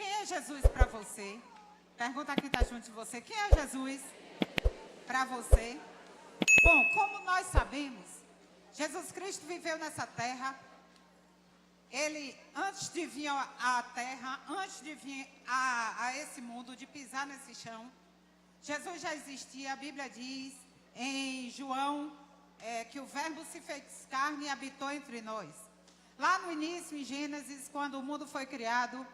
Quem é Jesus para você? Pergunta a quem está junto de você. Quem é Jesus para você? Bom, como nós sabemos, Jesus Cristo viveu nessa terra. Ele, antes de vir à terra, antes de vir a esse mundo, de pisar nesse chão, Jesus já existia. A Bíblia diz em João que o Verbo se fez carne e habitou entre nós. Lá no início, em Gênesis, quando o mundo foi criado,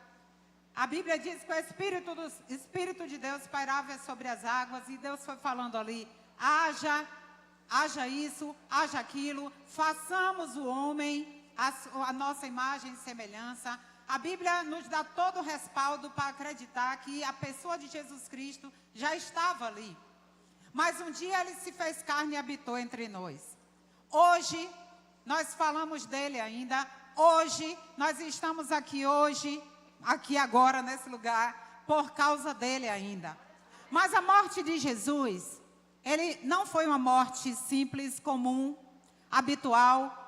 a Bíblia diz que o Espírito de Deus pairava sobre as águas e Deus foi falando ali, haja isso, haja aquilo, façamos o homem a nossa imagem e semelhança. A Bíblia nos dá todo o respaldo para acreditar que a pessoa de Jesus Cristo já estava ali. Mas um dia ele se fez carne e habitou entre nós. Hoje, nós falamos dele ainda. Hoje, nós estamos aqui agora, nesse lugar, por causa dele ainda. Mas a morte de Jesus, ele não foi uma morte simples, comum, habitual.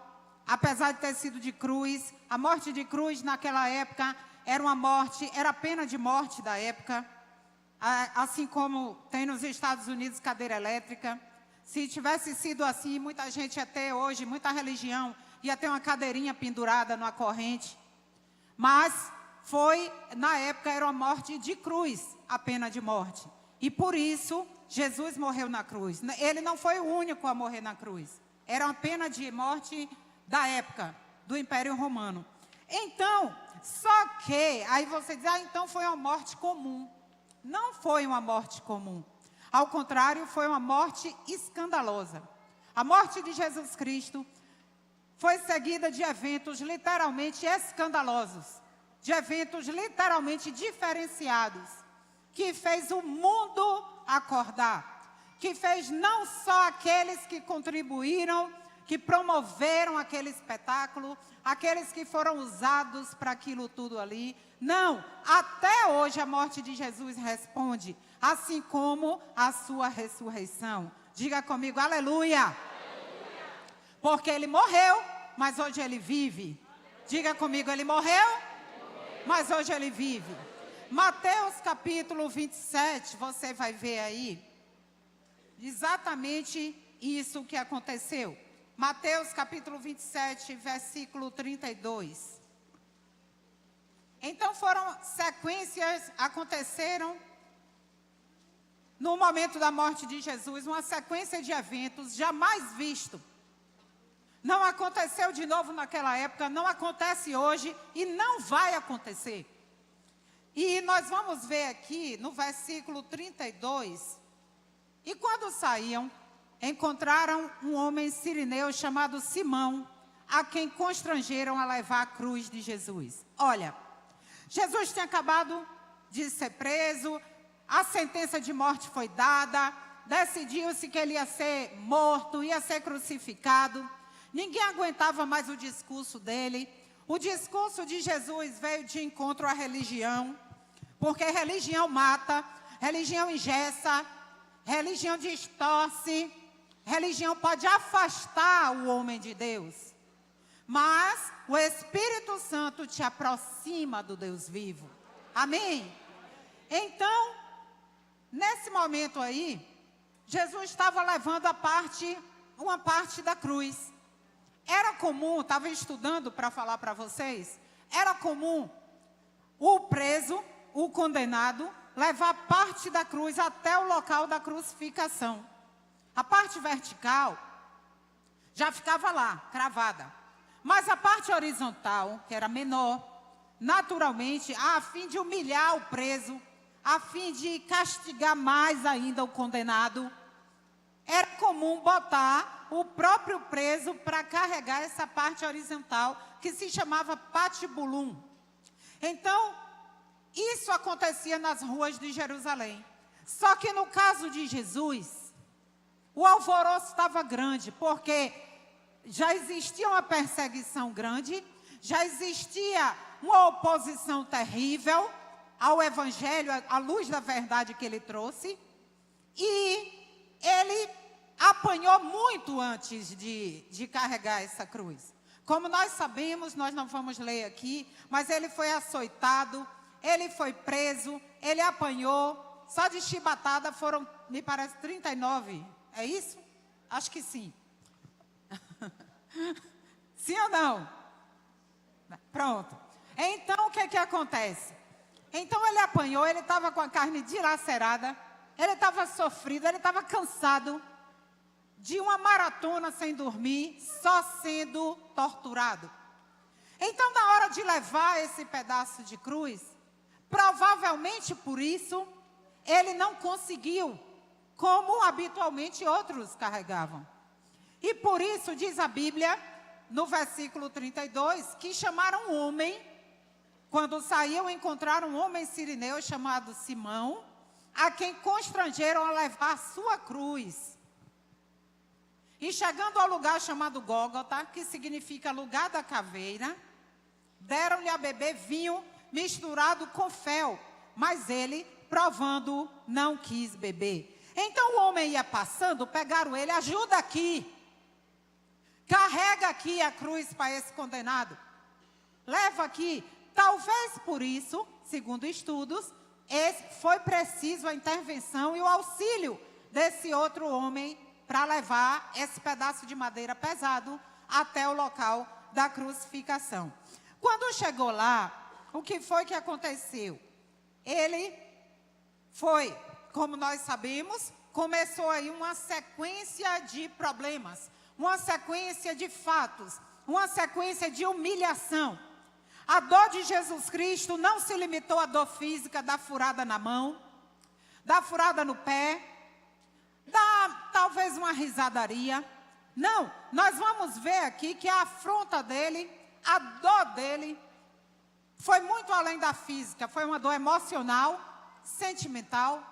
Apesar de ter sido de cruz, a morte de cruz naquela época era a pena de morte da época. Assim como tem nos Estados Unidos cadeira elétrica. Se tivesse sido assim, muita gente ia ter hoje, muita religião, ia ter uma cadeirinha pendurada numa corrente. Mas na época, era uma morte de cruz, a pena de morte. E por isso, Jesus morreu na cruz. Ele não foi o único a morrer na cruz. Era uma pena de morte da época, do Império Romano. Então, só que, aí você diz, então foi uma morte comum. Não foi uma morte comum. Ao contrário, foi uma morte escandalosa. A morte de Jesus Cristo foi seguida de eventos literalmente escandalosos, de eventos literalmente diferenciados, que fez o mundo acordar, que fez não só aqueles que contribuíram, que promoveram aquele espetáculo, aqueles que foram usados para aquilo tudo ali. Não, até hoje a morte de Jesus responde, assim como a sua ressurreição. Diga comigo, aleluia! Aleluia. Porque ele morreu, mas hoje ele vive. Diga comigo, ele morreu, mas hoje ele vive. Mateus capítulo 27, você vai ver aí exatamente isso que aconteceu. Mateus capítulo 27, versículo 32. Então aconteceram no momento da morte de Jesus, uma sequência de eventos jamais visto. Não aconteceu de novo naquela época, não acontece hoje e não vai acontecer. E nós vamos ver aqui no versículo 32, e quando saíam, encontraram um homem sirineu chamado Simão, a quem constrangeram a levar a cruz de Jesus. Olha, Jesus tinha acabado de ser preso, a sentença de morte foi dada, decidiu-se que ele ia ser morto, ia ser crucificado. Ninguém aguentava mais o discurso dele. O discurso de Jesus veio de encontro à religião, porque religião mata, religião engessa, religião distorce, religião pode afastar o homem de Deus. Mas o Espírito Santo te aproxima do Deus vivo. Amém? Então, nesse momento aí, Jesus estava levando uma parte da cruz. Era comum, estava estudando para falar para vocês, era comum o preso, o condenado, levar parte da cruz até o local da crucificação. A parte vertical já ficava lá, cravada. Mas a parte horizontal, que era menor, naturalmente, a fim de humilhar o preso, a fim de castigar mais ainda o condenado, era comum botar o próprio preso para carregar essa parte horizontal, que se chamava patibulum. Então, isso acontecia nas ruas de Jerusalém. Só que no caso de Jesus, o alvoroço estava grande, porque já existia uma perseguição grande, já existia uma oposição terrível ao Evangelho, à luz da verdade que ele trouxe, e ele apanhou muito antes de carregar essa cruz. Como nós sabemos, nós não vamos ler aqui, mas ele foi açoitado, ele foi preso, ele apanhou. Só de chibatada foram, me parece, 39. É isso? Acho que sim. Sim ou não? Pronto. Então, o que acontece? Então, ele apanhou, ele estava com a carne dilacerada, ele estava sofrido, ele estava cansado de uma maratona sem dormir, só sendo torturado. Então, na hora de levar esse pedaço de cruz, provavelmente por isso, ele não conseguiu, como habitualmente outros carregavam. E por isso, diz a Bíblia, no versículo 32, que chamaram um homem, quando saíam, encontraram um homem sirineu chamado Simão, a quem constrangeram a levar a sua cruz. E chegando ao lugar chamado Gólgota, que significa lugar da caveira, deram-lhe a beber vinho misturado com fel, mas ele, provando, não quis beber. Então o homem ia passando, pegaram ele, ajuda aqui, carrega aqui a cruz para esse condenado, leva aqui. Talvez por isso, segundo estudos, foi preciso a intervenção e o auxílio desse outro homem para levar esse pedaço de madeira pesado até o local da crucificação. Quando chegou lá, o que foi que aconteceu? Ele foi, como nós sabemos, começou aí uma sequência de problemas, uma sequência de fatos, uma sequência de humilhação. A dor de Jesus Cristo não se limitou à dor física da furada na mão, da furada no pé, da talvez uma risadaria. Não, nós vamos ver aqui que a afronta dele, a dor dele, foi muito além da física, foi uma dor emocional, sentimental,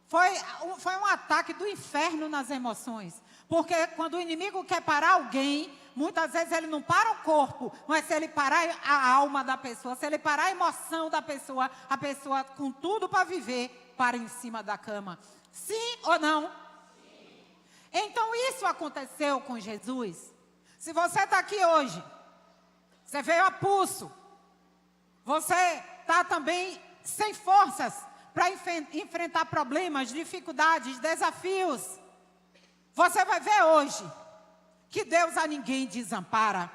foi um ataque do inferno nas emoções. Porque quando o inimigo quer parar alguém, muitas vezes ele não para o corpo, mas se ele parar a alma da pessoa, se ele parar a emoção da pessoa, a pessoa com tudo para viver, para em cima da cama. Sim ou não? Sim. Então isso aconteceu com Jesus. Se você está aqui hoje, você veio a pulso, você está também sem forças para enfrentar problemas, dificuldades, desafios. Você vai ver hoje que Deus a ninguém desampara.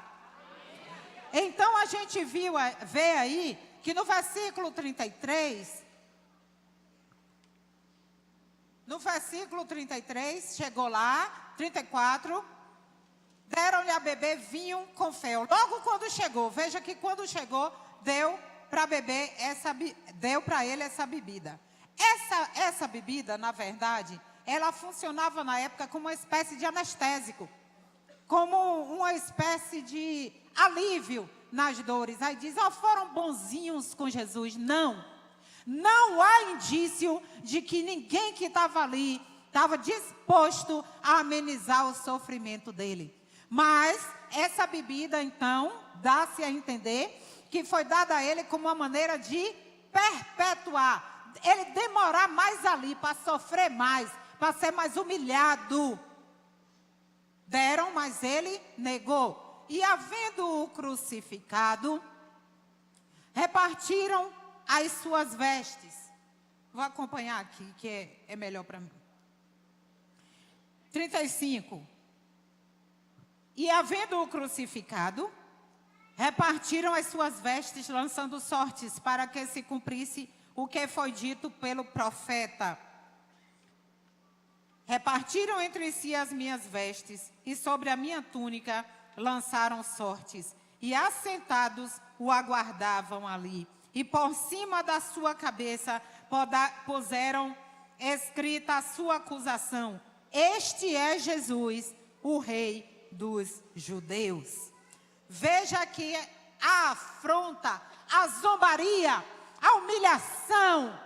Então a gente vê aí que no versículo 33, chegou lá, 34, deram-lhe a beber vinho com fel. Logo quando chegou, veja que quando chegou, deu para beber deu para ele essa bebida. Essa bebida, na verdade, ela funcionava na época como uma espécie de anestésico, como uma espécie de alívio nas dores. Aí diz, foram bonzinhos com Jesus. Não há indício de que ninguém que estava ali estava disposto a amenizar o sofrimento dele. Mas essa bebida, então, dá-se a entender que foi dada a ele como uma maneira de perpetuar, ele demorar mais ali, para sofrer mais, para ser mais humilhado. Deram, mas ele negou. E havendo-o crucificado, repartiram as suas vestes. Vou acompanhar aqui, que é melhor para mim. 35. E havendo-o crucificado, repartiram as suas vestes, lançando sortes, para que se cumprisse o que foi dito pelo profeta. Repartiram entre si as minhas vestes, e sobre a minha túnica lançaram sortes. E assentados o aguardavam ali. E por cima da sua cabeça puseram escrita a sua acusação: Este é Jesus, o Rei dos Judeus. Veja que a afronta, a zombaria, a humilhação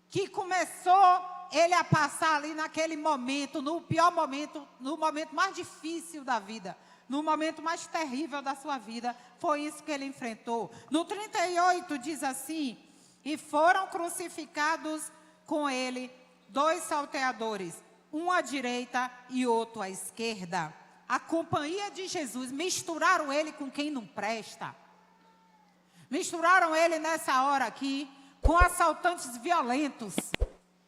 que começou ele a passar ali naquele momento, no pior momento, no momento mais difícil da vida, no momento mais terrível da sua vida, foi isso que ele enfrentou. No 38 diz assim: e foram crucificados com ele 2 salteadores, um à direita e outro à esquerda. A companhia de Jesus, misturaram ele com quem não presta. Misturaram ele nessa hora aqui com assaltantes violentos.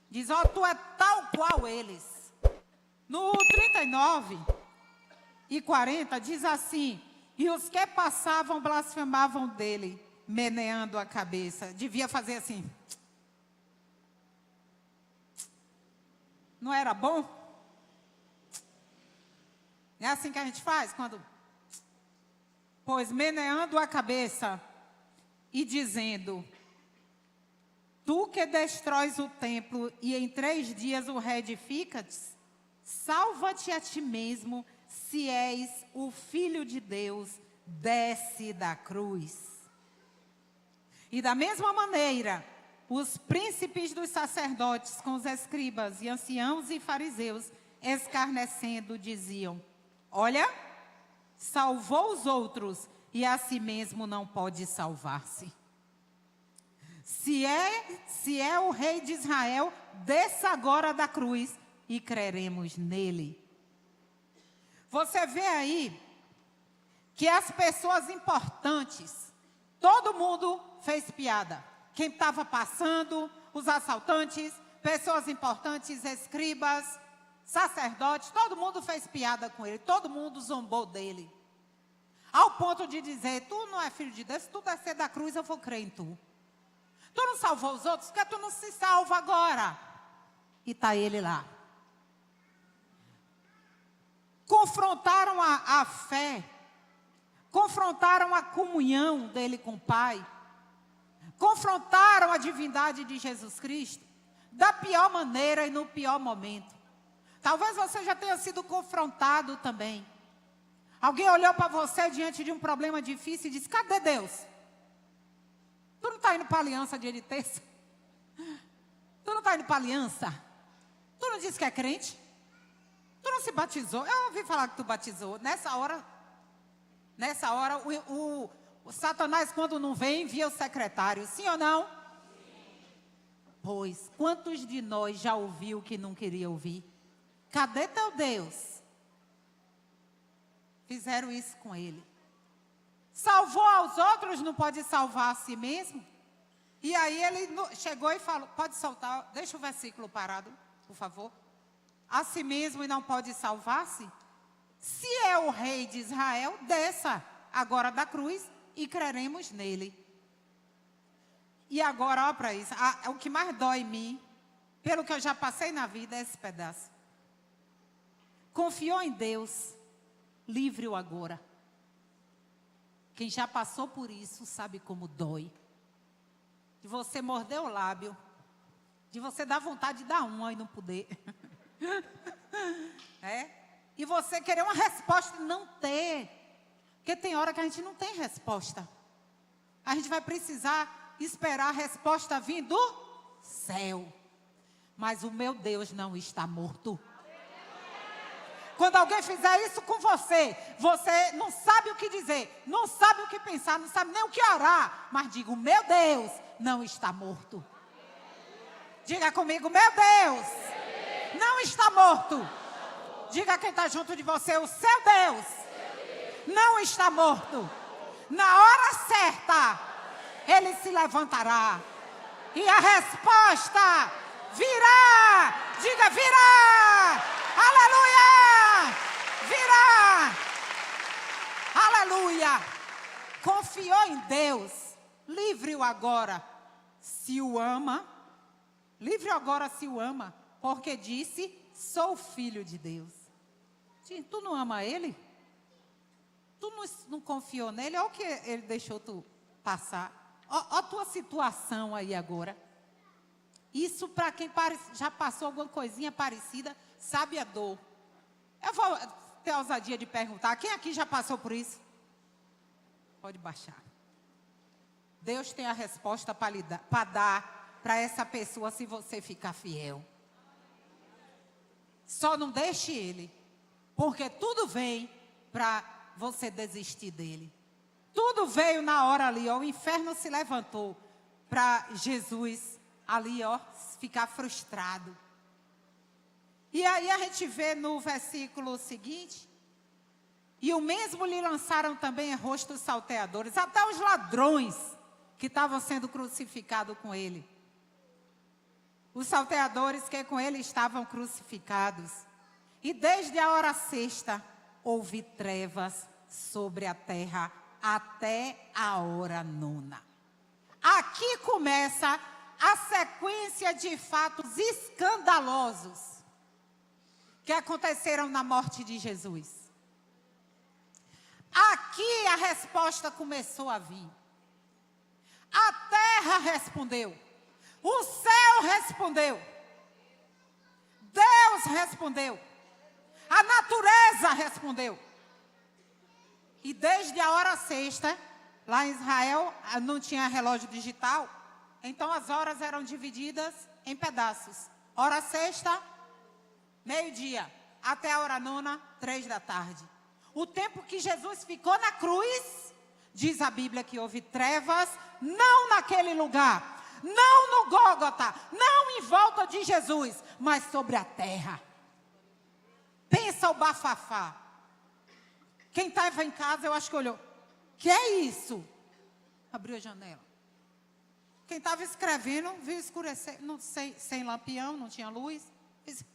Diz, ó, tu é tal qual eles. No 39 e 40 diz assim, e os que passavam blasfemavam dele, meneando a cabeça. Devia fazer assim. Não era bom? É assim que a gente faz quando... Pois meneando a cabeça e dizendo, tu que destróis o templo e em 3 dias o reedificas, salva-te a ti mesmo, se és o Filho de Deus, desce da cruz. E da mesma maneira, os príncipes dos sacerdotes com os escribas e anciãos e fariseus, escarnecendo, diziam, olha, salvou os outros e a si mesmo não pode salvar-se. Se é o rei de Israel, desça agora da cruz e creremos nele. Você vê aí que as pessoas importantes, todo mundo fez piada. Quem estava passando, os assaltantes, pessoas importantes, escribas, sacerdotes, todo mundo fez piada com ele, todo mundo zombou dele. Ao ponto de dizer, tu não é filho de Deus, se tu descer da cruz eu vou crer em tu. Tu não salvou os outros, porque tu não se salva agora. E está ele lá. Confrontaram a fé, confrontaram a comunhão dele com o Pai, confrontaram a divindade de Jesus Cristo, da pior maneira e no pior momento. Talvez você já tenha sido confrontado também. Alguém olhou para você diante de um problema difícil e disse, cadê Deus? Tu não está indo para a aliança dia de terça? Tu não está indo para a aliança? Tu não disse que é crente? Tu não se batizou? Eu ouvi falar que tu batizou. Nessa hora o Satanás, quando não vem, envia o secretário. Sim ou não? Sim. Pois, quantos de nós já ouviu que não queria ouvir? Cadê teu Deus? Fizeram isso com ele. Salvou aos outros, não pode salvar a si mesmo? E aí ele chegou e falou, pode soltar, deixa o versículo parado, por favor. A si mesmo e não pode salvar-se? Se é o rei de Israel, desça agora da cruz e creremos nele. E agora, ó para isso, o que mais dói em mim, pelo que eu já passei na vida, é esse pedaço. Confiou em Deus, livre-o agora. Quem já passou por isso sabe como dói. De você morder o lábio, de você dar vontade de dar uma e não poder. E você querer uma resposta e não ter. Porque tem hora que a gente não tem resposta. A gente vai precisar esperar a resposta vir do céu. Mas o meu Deus não está morto. Quando alguém fizer isso com você, você não sabe o que dizer, não sabe o que pensar, não sabe nem o que orar. Mas diga, o meu Deus não está morto. Diga comigo, meu Deus não está morto. Diga quem está junto de você, o seu Deus não está morto. Na hora certa, ele se levantará. E a resposta virá. Diga, virá. Aleluia! Virá! Aleluia! Confiou em Deus. Livre-o agora, se o ama. Livre-o agora, se o ama. Porque disse, sou filho de Deus. Tu não ama ele? Tu não confiou nele? Olha o que ele deixou tu passar. Olha a tua situação aí agora. Isso para quem já passou alguma coisinha parecida, sabe a dor. Eu vou ter a ousadia de perguntar, quem aqui já passou por isso? Pode baixar. Deus tem a resposta para dar para essa pessoa se você ficar fiel. Só não deixe ele, porque tudo vem para você desistir dele. Tudo veio na hora ali, ó, o inferno se levantou para Jesus ali, ó, ficar frustrado. E aí a gente vê no versículo seguinte, e o mesmo lhe lançaram também em rostos salteadores, até os ladrões que estavam sendo crucificados com ele. Os salteadores que com ele estavam crucificados. E desde a hora sexta, houve trevas sobre a terra até a hora nona. Aqui começa a sequência de fatos escandalosos que aconteceram na morte de Jesus. Aqui a resposta começou a vir. A terra respondeu. O céu respondeu. Deus respondeu. A natureza respondeu. E desde a hora sexta, lá em Israel não tinha relógio digital, então as horas eram divididas em pedaços. Hora sexta, meio-dia, até a hora nona, 3 da tarde. O tempo que Jesus ficou na cruz, diz a Bíblia que houve trevas, não naquele lugar, não no Gólgota, não em volta de Jesus, mas sobre a terra. Pensa o bafafá. Quem estava em casa, eu acho que olhou. Que é isso? Abriu a janela. Quem estava escrevendo, viu escurecer, não, sem lampião, não tinha luz. Disse,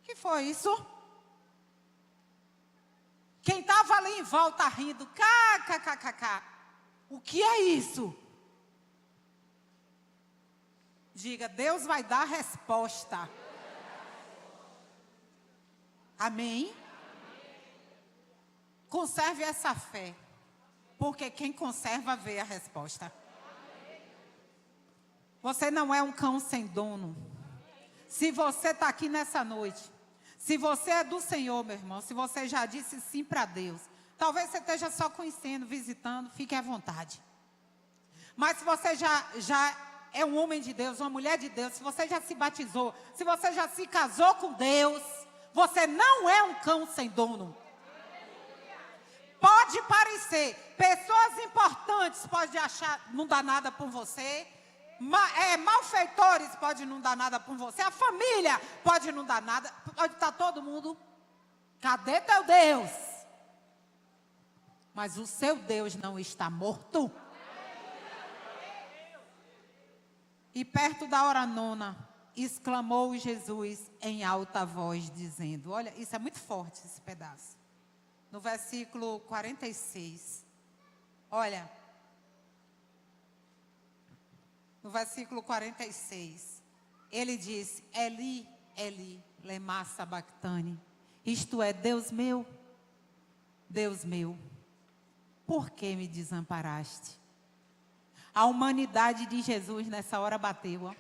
que foi isso? Quem estava ali em volta rindo, kkkk. O que é isso? Diga, Deus vai dar resposta. Amém? Conserve essa fé, porque quem conserva vê a resposta. Você não é um cão sem dono. Se você está aqui nessa noite, se você é do Senhor, meu irmão, se você já disse sim para Deus, talvez você esteja só conhecendo, visitando, fique à vontade. Mas se você já é um homem de Deus, uma mulher de Deus, se você já se batizou, se você já se casou com Deus, você não é um cão sem dono. Pode parecer, pessoas importantes podem achar, não dá nada por você, malfeitores podem não dar nada por você, a família pode não dar nada, pode estar todo mundo, cadê teu Deus? Mas o seu Deus não está morto. E perto da hora nona, exclamou Jesus em alta voz, dizendo, olha, isso é muito forte esse pedaço. No versículo 46, olha, no versículo 46, ele diz, Eli, Eli, lema sabachthani, isto é, Deus meu, por que me desamparaste? A humanidade de Jesus nessa hora bateu. Ó.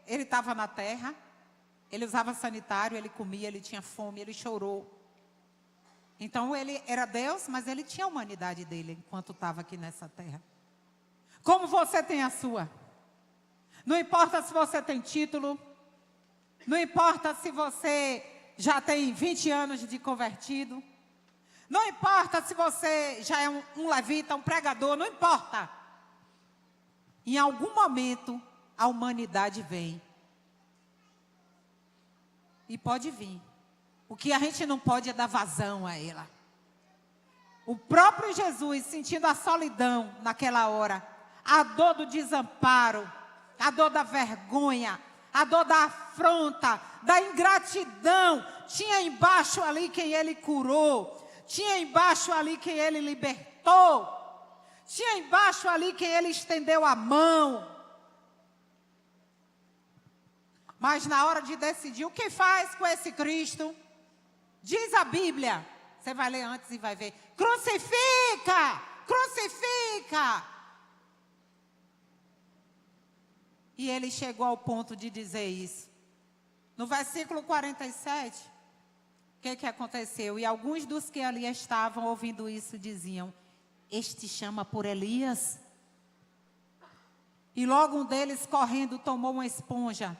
Ele estava na terra, ele usava sanitário, ele comia, ele tinha fome, ele chorou. Então ele era Deus, mas ele tinha a humanidade dele enquanto estava aqui nessa terra. Como você tem a sua. Não importa se você tem título, não importa se você já tem 20 anos de convertido, não importa se você já é um levita, um pregador, não importa. Em algum momento, a humanidade vem. E pode vir. O que a gente não pode é dar vazão a ela. O próprio Jesus, sentindo a solidão naquela hora, a dor do desamparo, a dor da vergonha, a dor da afronta, da ingratidão. Tinha embaixo ali quem ele curou. Tinha embaixo ali quem ele libertou. Tinha embaixo ali quem ele estendeu a mão. Mas na hora de decidir o que faz com esse Cristo, diz a Bíblia, você vai ler antes e vai ver, crucifica, crucifica. E ele chegou ao ponto de dizer isso. No versículo 47, o que aconteceu? E alguns dos que ali estavam ouvindo isso diziam, este chama por Elias. E logo um deles, correndo, tomou uma esponja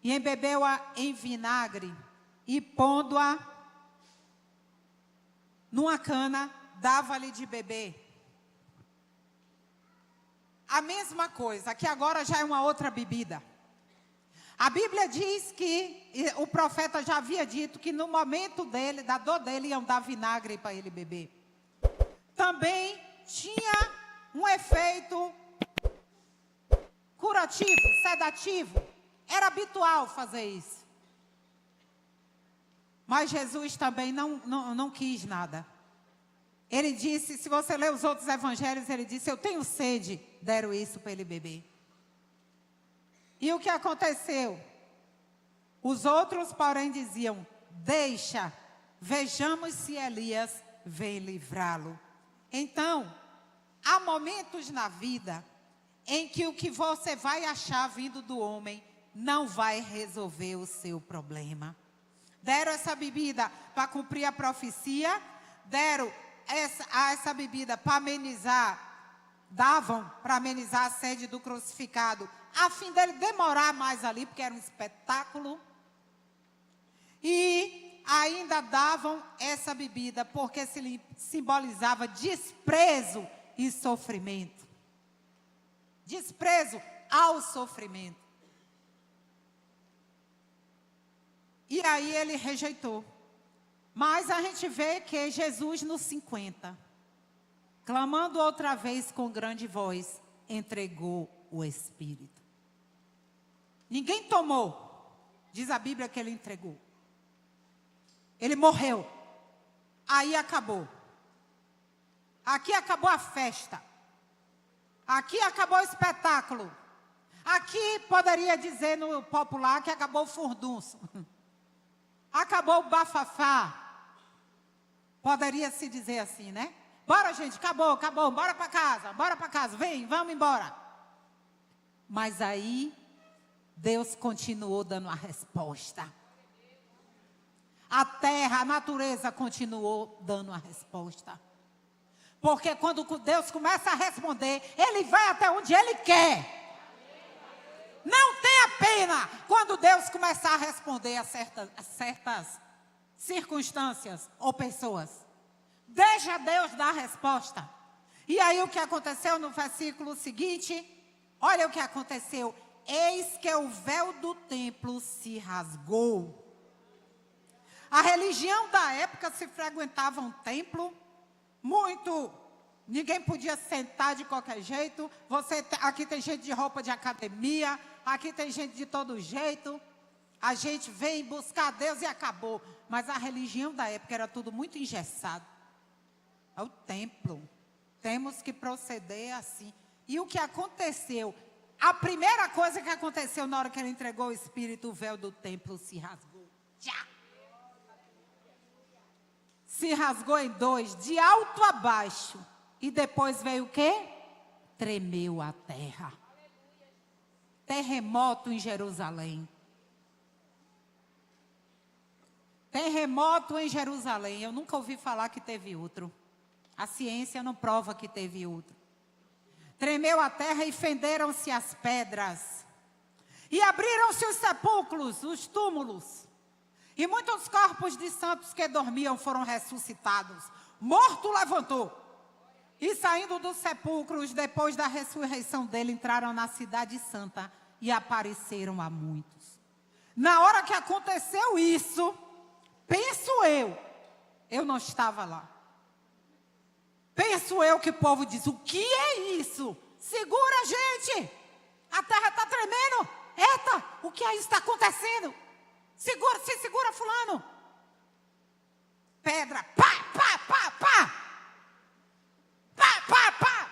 e embebeu-a em vinagre e pondo-a numa cana, dava-lhe de beber. A mesma coisa, que agora já é uma outra bebida. A Bíblia diz que o profeta já havia dito que no momento dele, da dor dele, iam dar vinagre para ele beber. Também tinha um efeito curativo, sedativo. Era habitual fazer isso. Mas Jesus também não quis nada. Ele disse, se você ler os outros evangelhos, ele disse, eu tenho sede, deram isso para ele beber. E o que aconteceu? Os outros, porém, diziam, deixa, vejamos se Elias vem livrá-lo. Então, há momentos na vida em que o que você vai achar vindo do homem não vai resolver o seu problema. Deram essa bebida para cumprir a profecia, deram essa bebida para amenizar, davam para amenizar a sede do crucificado, a fim dele demorar mais ali, porque era um espetáculo. E ainda davam essa bebida, porque simbolizava desprezo e sofrimento. Desprezo ao sofrimento. E aí ele rejeitou. Mas a gente vê que Jesus nos 50, clamando outra vez com grande voz, entregou o Espírito. Ninguém tomou. Diz a Bíblia que ele entregou. Ele morreu. Aí acabou. Aqui acabou a festa. Aqui acabou o espetáculo. Aqui poderia dizer no popular que acabou o furdunço. Acabou o bafafá. Poderia se dizer assim, né? Bora, gente, acabou, bora para casa, vem, vamos embora. Mas aí, Deus continuou dando a resposta. A terra, a natureza continuou dando a resposta. Porque quando Deus começa a responder, Ele vai até onde Ele quer. Não tenha pena quando Deus começar a responder a certas circunstâncias ou pessoas. Deixa Deus dar a resposta. E aí o que aconteceu no versículo seguinte? Olha o que aconteceu. Eis que o véu do templo se rasgou. A religião da época se frequentava um templo muito. Ninguém podia sentar de qualquer jeito. Aqui tem gente de roupa de academia. Aqui tem gente de todo jeito. A gente vem buscar Deus e acabou. Mas a religião da época era tudo muito engessado. É o templo. Temos que proceder assim. E o que aconteceu? A primeira coisa que aconteceu na hora que ele entregou o Espírito, o véu do templo se rasgou. Já! Se rasgou em dois, de alto a baixo. E depois veio o quê? Tremeu a terra. Terremoto em Jerusalém. Terremoto em Jerusalém. Eu nunca ouvi falar que teve outro. A ciência não prova que teve outro. Tremeu a terra e fenderam-se as pedras. E abriram-se os sepulcros, os túmulos. E muitos corpos de santos que dormiam foram ressuscitados. Morto levantou. E saindo dos sepulcros, depois da ressurreição dele, entraram na cidade santa e apareceram a muitos. Na hora que aconteceu isso, penso eu não estava lá. Penso eu que o povo diz, o que é isso? Segura, gente! A terra está tremendo. Eita, o que é isso que está acontecendo? Segura, se segura, fulano. Pedra, pá, pá, pá, pá. Pá, pá, pá.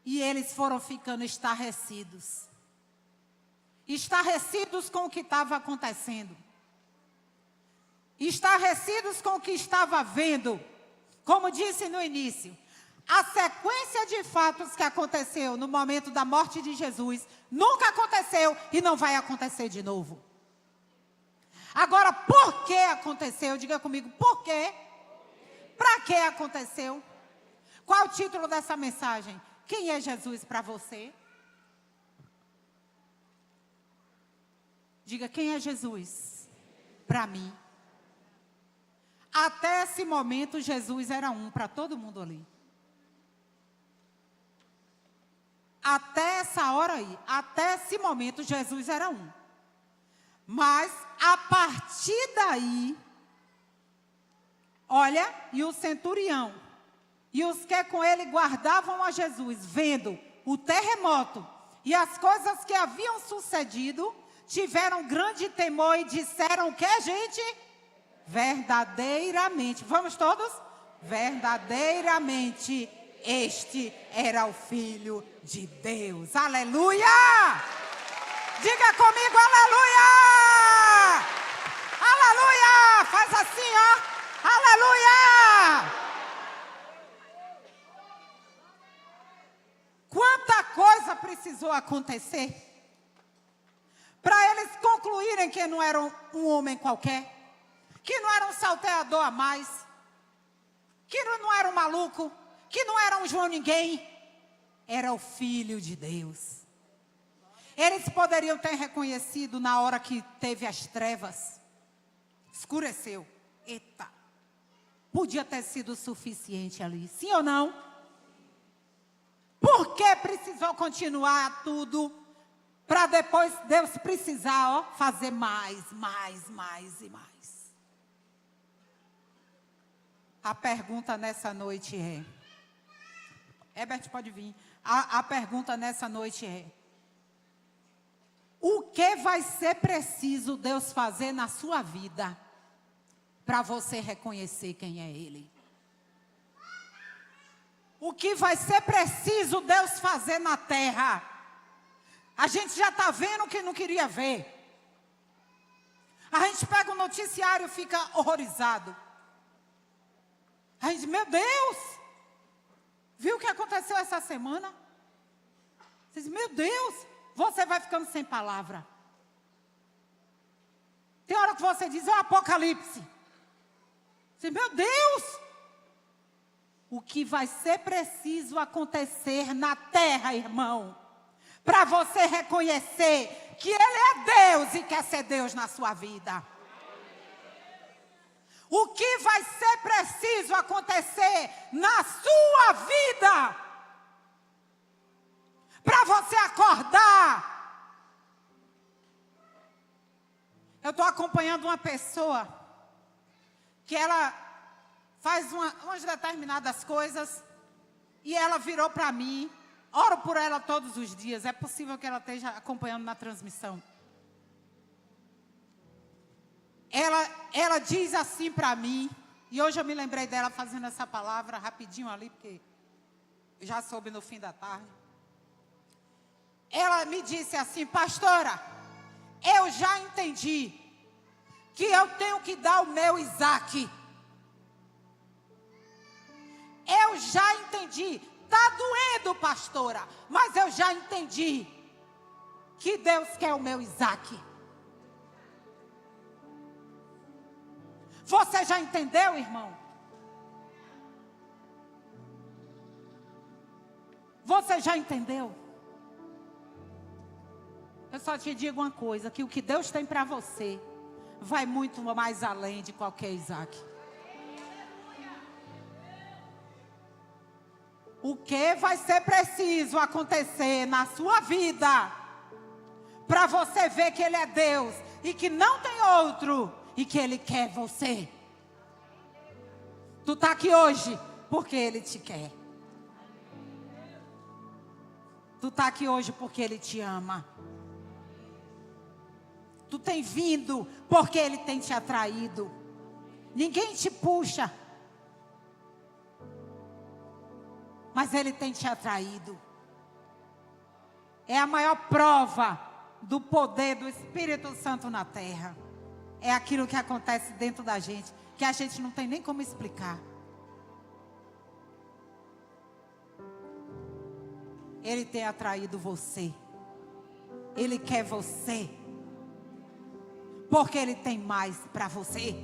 E eles foram ficando estarrecidos. Estarrecidos com o que estava acontecendo. Estarrecidos com o que estava vendo. Como disse no início, a sequência de fatos que aconteceu no momento da morte de Jesus nunca aconteceu e não vai acontecer de novo. Agora, por que aconteceu? Diga comigo, por quê? Para que aconteceu? Qual o título dessa mensagem? Quem é Jesus para você? Diga, quem é Jesus para mim? Até esse momento, Jesus era um para todo mundo ali. Até essa hora aí, até esse momento, Jesus era um. Mas, a partir daí, Olha, e o centurião e os que com ele guardavam a Jesus, vendo o terremoto e as coisas que haviam sucedido, tiveram grande temor e disseram o que, gente? Verdadeiramente. Vamos todos? Verdadeiramente, este era o Filho de Deus. Aleluia! Diga comigo, aleluia! Aleluia! Faz assim, ó. Aleluia! Quanta coisa precisou acontecer para eles concluírem que não era um homem qualquer, que não era um salteador a mais, que não era um maluco, que não era um João ninguém, era o Filho de Deus. Eles poderiam ter reconhecido na hora que teve as trevas, escureceu, eita, podia ter sido suficiente ali, sim ou não? Por que precisou continuar tudo para depois Deus precisar, ó, fazer mais e mais? A pergunta nessa noite é, Herbert pode vir, a pergunta nessa noite é, o que vai ser preciso Deus fazer na sua vida para você reconhecer quem é Ele? O que vai ser preciso Deus fazer na terra? A gente já está vendo o que não queria ver. A gente pega o noticiário e fica horrorizado. A gente, meu Deus, viu o que aconteceu essa semana? Você diz, meu Deus, você vai ficando sem palavra. Tem hora que você diz, é o apocalipse. Você diz, meu Deus, o que vai ser preciso acontecer na terra, irmão, para você reconhecer que Ele é Deus e quer ser Deus na sua vida. O que vai ser preciso acontecer na sua vida para você acordar? Eu estou acompanhando uma pessoa que ela faz umas determinadas coisas e ela virou para mim, oro por ela todos os dias, é possível que ela esteja acompanhando na transmissão. Ela diz assim para mim, e hoje eu me lembrei dela fazendo essa palavra rapidinho ali, porque eu já soube no fim da tarde. Ela me disse assim, pastora, eu já entendi que eu tenho que dar o meu Isaac. Eu já entendi, está doendo, pastora, mas eu já entendi que Deus quer o meu Isaac. Você já entendeu, irmão? Você já entendeu? Eu só te digo uma coisa, que o que Deus tem para você vai muito mais além de qualquer Isaac. O que vai ser preciso acontecer na sua vida para você ver que Ele é Deus e que não tem outro e que Ele quer você? Tu está aqui hoje porque Ele te quer. Tu está aqui hoje porque Ele te ama. Tu tem vindo porque Ele tem te atraído. Ninguém te puxa, mas Ele tem te atraído. É a maior prova do poder do Espírito Santo na terra. É aquilo que acontece dentro da gente, que a gente não tem nem como explicar. Ele tem atraído você. Ele quer você. Porque Ele tem mais para você.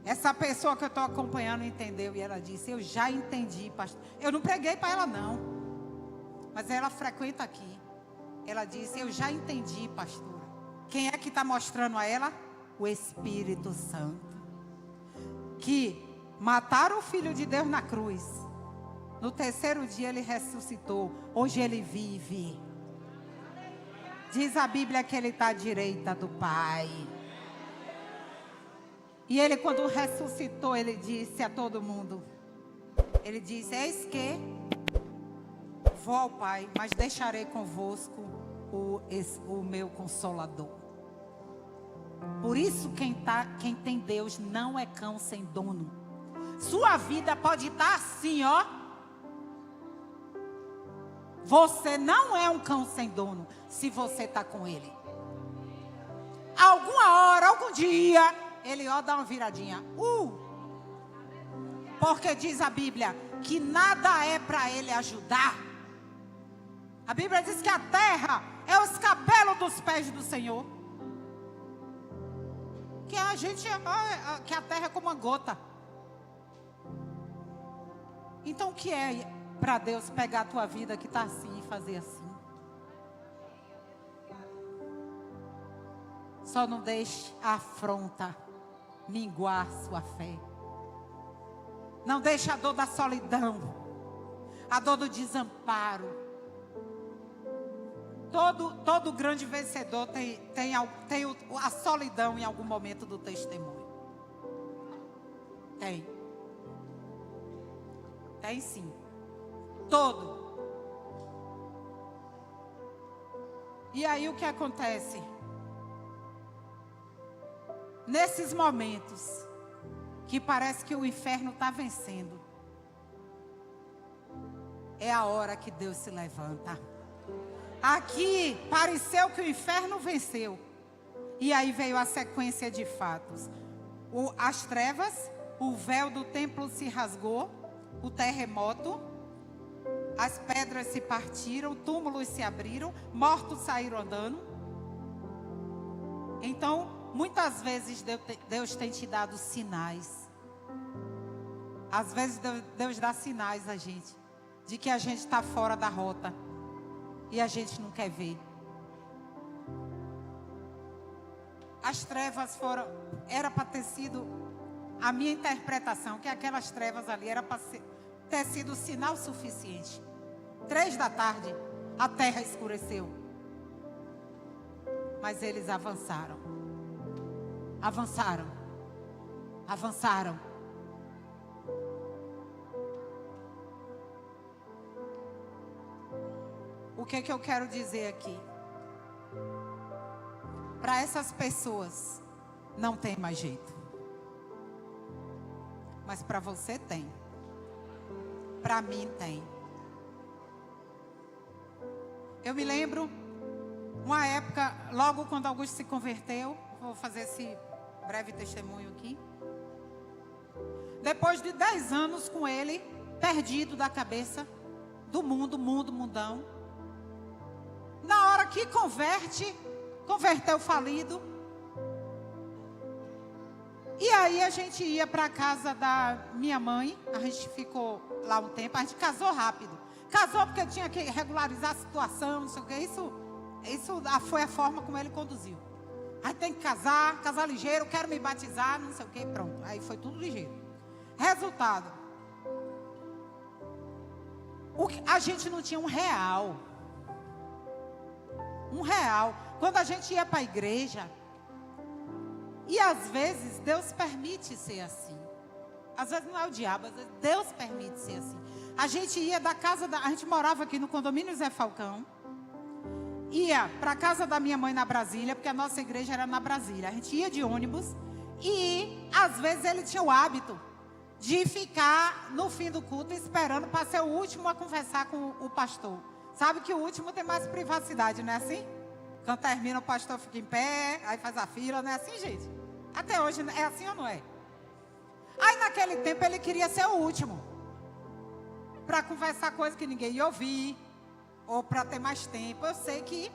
Essa pessoa que eu estou acompanhando entendeu. E ela disse, eu já entendi, pastor. Eu não preguei para ela não. Mas ela frequenta aqui. Ela disse, eu já entendi, pastora. Quem é que está mostrando a ela? O Espírito Santo. Que mataram o Filho de Deus na cruz. No terceiro dia Ele ressuscitou. Hoje Ele vive. Diz a Bíblia que Ele está à direita do Pai. E ele, quando ressuscitou, ele disse a todo mundo, ele disse, eis que vou ao Pai, mas deixarei convosco o meu Consolador. Por isso quem tem Deus não é cão sem dono. Sua vida pode estar assim, ó. Você não é um cão sem dono se você está com Ele. Alguma hora, algum dia, Ele dá uma viradinha. Porque diz a Bíblia que nada é para Ele ajudar. A Bíblia diz que a terra é o escabelo dos pés do Senhor. Que que a terra é como uma gota. Então o que é para Deus pegar a tua vida que está assim e fazer assim? Só não deixe a afronta minguar sua fé. Não deixe a dor da solidão, a dor do desamparo. Todo grande vencedor tem a solidão em algum momento do testemunho. Tem. Tem sim. Todo. E aí o que acontece? Nesses momentos que parece que o inferno está vencendo, é a hora que Deus se levanta. Aqui pareceu que o inferno venceu. E aí veio a sequência de fatos. As trevas, o véu do templo se rasgou, o terremoto, as pedras se partiram, túmulos se abriram, mortos saíram andando. Então, muitas vezes Deus tem te dado sinais. Às vezes Deus dá sinais a gente de que a gente está fora da rota e a gente não quer ver. As trevas era para ter sido, a minha interpretação, que aquelas trevas ali era para ter sido sinal suficiente. 3 da tarde, a terra escureceu. Mas eles avançaram. Avançaram. Avançaram. O que é que eu quero dizer aqui? Para essas pessoas, não tem mais jeito. Mas para você tem. Para mim tem. Eu me lembro, uma época, logo quando Augusto se converteu, vou fazer esse breve testemunho aqui. Depois de 10 anos com ele, perdido da cabeça, do mundão. Na hora que converteu falido. E aí a gente ia para a casa da minha mãe, a gente ficou lá um tempo, a gente casou rápido. Casou porque tinha que regularizar a situação, não sei o que, isso foi a forma como ele conduziu. Aí tem que casar ligeiro, quero me batizar, não sei o que, pronto. Aí foi tudo ligeiro. Resultado, a gente não tinha R$1. R$1. Quando a gente ia para a igreja, e às vezes Deus permite ser assim. Às vezes não é o diabo, às vezes Deus permite ser assim. A gente ia a gente morava aqui no condomínio Zé Falcão. Ia para a casa da minha mãe na Brasília, porque a nossa igreja era na Brasília. A gente ia de ônibus e às vezes ele tinha o hábito de ficar no fim do culto esperando para ser o último a conversar com o pastor. Sabe que o último tem mais privacidade, não é assim? Quando termina, o pastor fica em pé, aí faz a fila, não é assim, gente? Até hoje, é assim ou não é? Aí naquele tempo ele queria ser o último, para conversar coisa que ninguém ia ouvir, ou para ter mais tempo. Eu sei que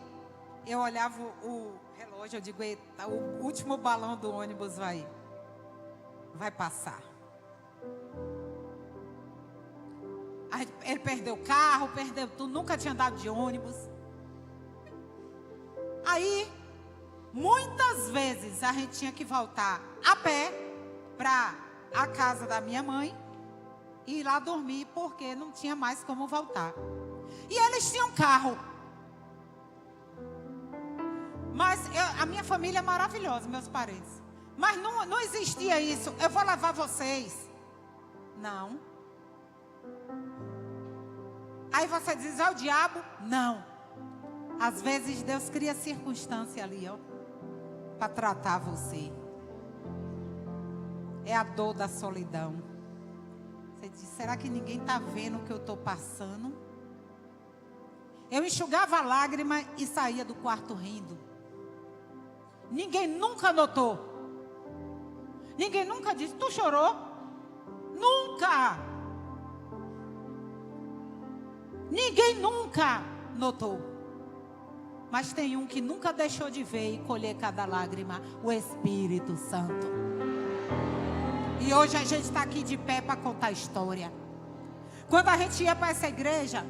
eu olhava o relógio, eu digo, eita, o último balão do ônibus vai passar. Aí ele perdeu o carro, perdeu tudo, nunca tinha andado de ônibus. Aí, muitas vezes a gente tinha que voltar a pé para a casa da minha mãe e ir lá dormir, porque não tinha mais como voltar. E eles tinham carro. Mas a minha família é maravilhosa, meus parentes. Mas não existia isso. Eu vou levar vocês. Não. Aí você diz, é o diabo? Não. Às vezes Deus cria circunstância ali, ó, para tratar você. É a dor da solidão. Você diz, será que ninguém está vendo o que eu estou passando? Eu enxugava a lágrima e saía do quarto rindo. Ninguém nunca notou. Ninguém nunca disse, tu chorou? Nunca. Ninguém nunca notou. Mas tem um que nunca deixou de ver e colher cada lágrima, o Espírito Santo. E hoje a gente está aqui de pé para contar a história. Quando a gente ia para essa igreja,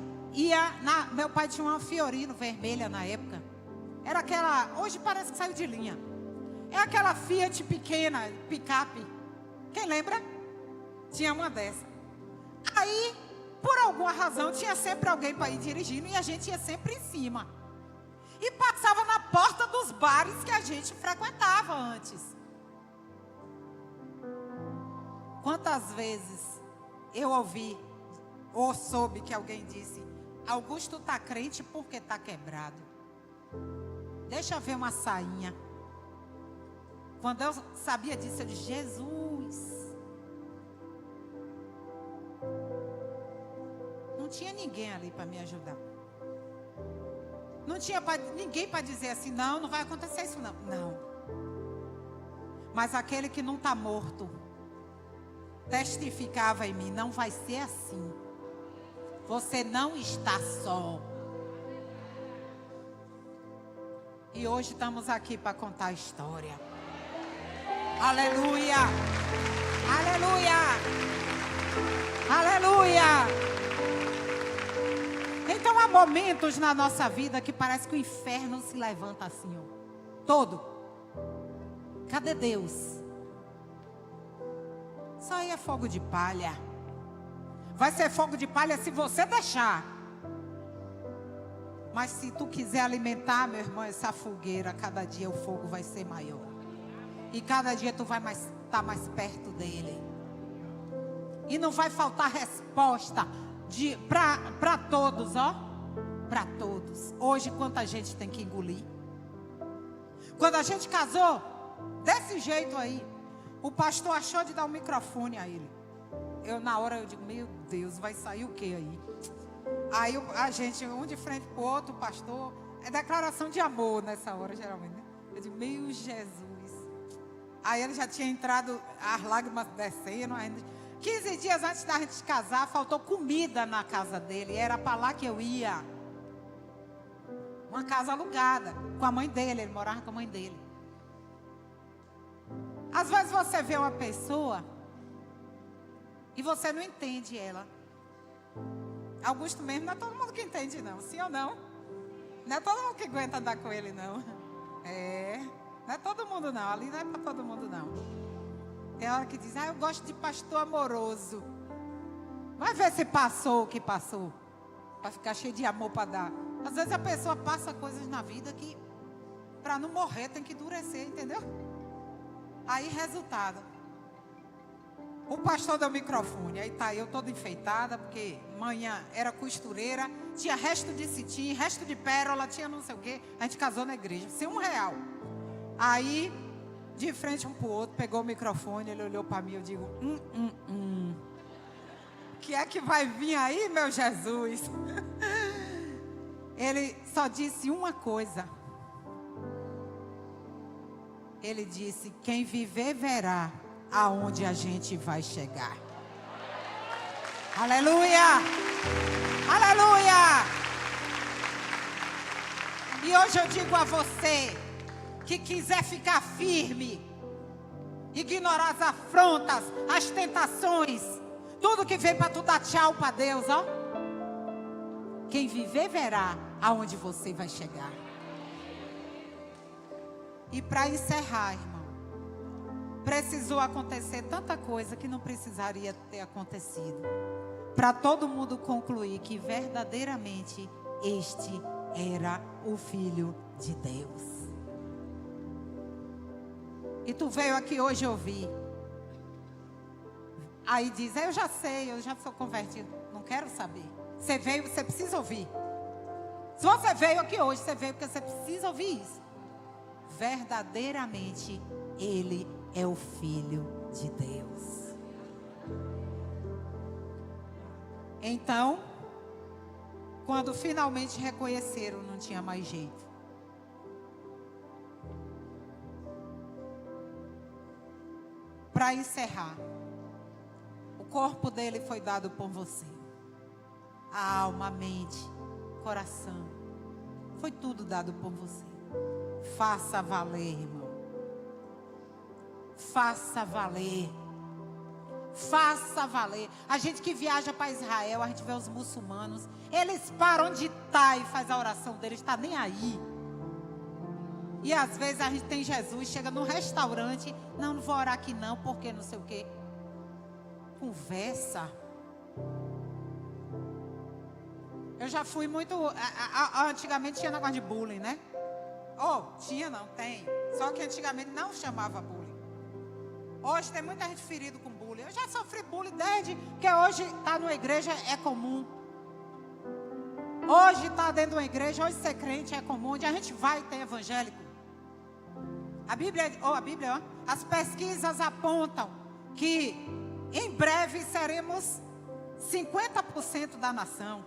meu pai tinha uma Fiorino vermelha na época. Era aquela, hoje parece que saiu de linha. É aquela Fiat pequena, picape. Quem lembra? Tinha uma dessa. Aí, por alguma razão, tinha sempre alguém para ir dirigindo e a gente ia sempre em cima. E passava na porta dos bares que a gente frequentava antes. Quantas vezes eu ouvi ou soube que alguém disse, Augusto está crente porque está quebrado. Deixa eu ver uma sainha. Quando eu sabia disso, eu disse, Jesus. Não tinha ninguém ali para me ajudar. Não tinha ninguém para dizer assim, não vai acontecer isso não. Não. Mas aquele que não está morto, testificava em mim, não vai ser assim. Você não está só. E hoje estamos aqui para contar a história. Aleluia! Aleluia! Aleluia! Então há momentos na nossa vida que parece que o inferno se levanta assim, ó, todo. Cadê Deus? Isso aí é fogo de palha. Vai ser fogo de palha se você deixar. Mas se tu quiser alimentar, meu irmão, essa fogueira, cada dia o fogo vai ser maior. E cada dia tu vai estar mais perto dele. E não vai faltar resposta para todos, ó. Para todos. Hoje, quanta gente tem que engolir. Quando a gente casou, desse jeito aí, o pastor achou de dar um microfone a ele. Na hora eu digo, meu Deus, vai sair o que aí? Aí a gente, um de frente pro outro, o pastor, é declaração de amor nessa hora, geralmente, né? Eu digo, meu Jesus. Aí ele já tinha entrado, as lágrimas descendo. 15 dias antes da gente casar, faltou comida na casa dele. Era para lá que eu ia. Uma casa alugada, com a mãe dele, ele morava com a mãe dele. Às vezes você vê uma pessoa e você não entende ela. Augusto mesmo, não é todo mundo que entende não, sim ou não? Não é todo mundo que aguenta andar com ele não. Não é todo mundo não, ali não é para todo mundo não. Tem hora que diz, eu gosto de pastor amoroso. Vai ver se passou o que passou. Para ficar cheio de amor para dar. Às vezes a pessoa passa coisas na vida que, para não morrer, tem que endurecer, entendeu? Aí, resultado. O pastor deu o microfone. Aí tá eu toda enfeitada, porque manhã era costureira. Tinha resto de cetim, resto de pérola, tinha não sei o quê. A gente casou na igreja, sem R$1. Aí, de frente um pro outro, pegou o microfone, ele olhou para mim, eu digo, O que é que vai vir aí, meu Jesus? Ele só disse uma coisa. Ele disse, quem viver verá aonde a gente vai chegar. Aleluia! Aleluia! E hoje eu digo a você que quiser ficar firme, ignorar as afrontas, as tentações, tudo que vem para tu dar tchau para Deus, ó. Quem viver verá aonde você vai chegar. E para encerrar, irmão, precisou acontecer tanta coisa que não precisaria ter acontecido. Para todo mundo concluir que verdadeiramente este era o Filho de Deus. E tu veio aqui hoje ouvir. Aí diz, eu já sei, eu já sou convertido. Não quero saber. Você veio, você precisa ouvir. Se você veio aqui hoje, você veio porque você precisa ouvir isso. Verdadeiramente, Ele é o Filho de Deus. Então, quando finalmente reconheceram, não tinha mais jeito. Para encerrar, o corpo dele foi dado por você. A alma, a mente, coração. Foi tudo dado por você. Faça valer, irmão. Faça valer. Faça valer. A gente que viaja para Israel, a gente vê os muçulmanos. Eles param onde está e faz a oração deles. Está nem aí. E às vezes a gente tem Jesus, chega num restaurante. Não vou orar aqui não, porque não sei o quê. Conversa. Eu já fui muito... Antigamente tinha negócio de bullying, né? Tinha não, tem. Só que antigamente não chamava bullying. Hoje tem muita gente ferida com bullying. Eu já sofri bullying desde que hoje está numa igreja é comum. Hoje está dentro de uma igreja, hoje ser crente é comum. Onde a gente vai tem evangélico. A Bíblia, as pesquisas apontam que em breve seremos 50% da nação.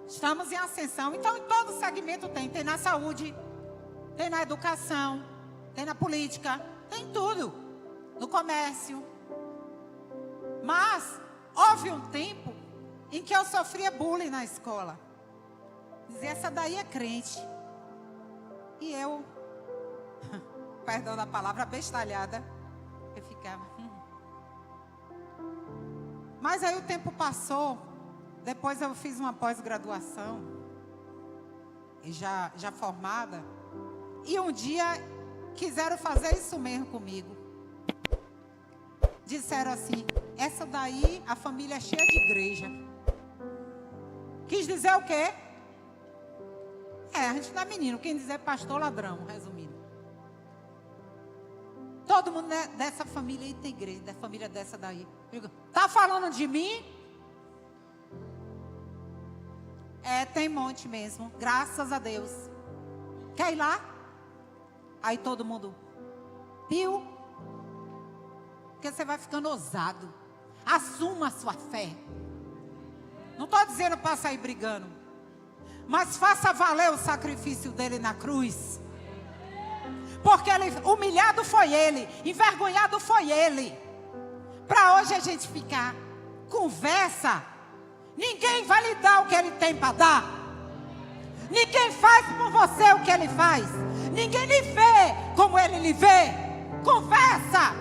Estamos em ascensão. Então, em todo segmento tem. Tem na saúde, tem na educação, tem na política, tem tudo. No comércio. Mas, houve um tempo em que eu sofria bullying na escola. Dizia, essa daí é crente. E eu, perdão da palavra, bestalhada, eu ficava. Mas aí o tempo passou. Depois eu fiz uma pós-graduação, e já formada, e um dia quiseram fazer isso mesmo comigo. Disseram assim, essa daí a família é cheia de igreja. Quis dizer o quê? A gente não é menino, quem dizer pastor ladrão, resumindo. Todo mundo dessa família aí tem igreja, da família dessa daí. Tá falando de mim? Tem monte mesmo, graças a Deus. Quer ir lá? Aí todo mundo, viu? Porque você vai ficando ousado. Assuma a sua fé. Não estou dizendo para sair brigando. Mas faça valer o sacrifício dele na cruz. Porque humilhado foi ele, envergonhado foi ele. Para hoje a gente ficar, conversa. Ninguém vai lhe dar o que ele tem para dar. Ninguém faz por você o que ele faz. Ninguém lhe vê como ele lhe vê. Conversa.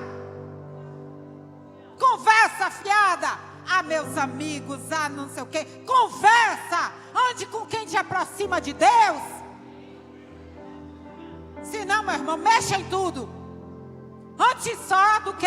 Conversa, fiada. Meus amigos, não sei o quê. Conversa. Ande com quem te aproxima de Deus. Se não, meu irmão, mexa em tudo. Antes só do que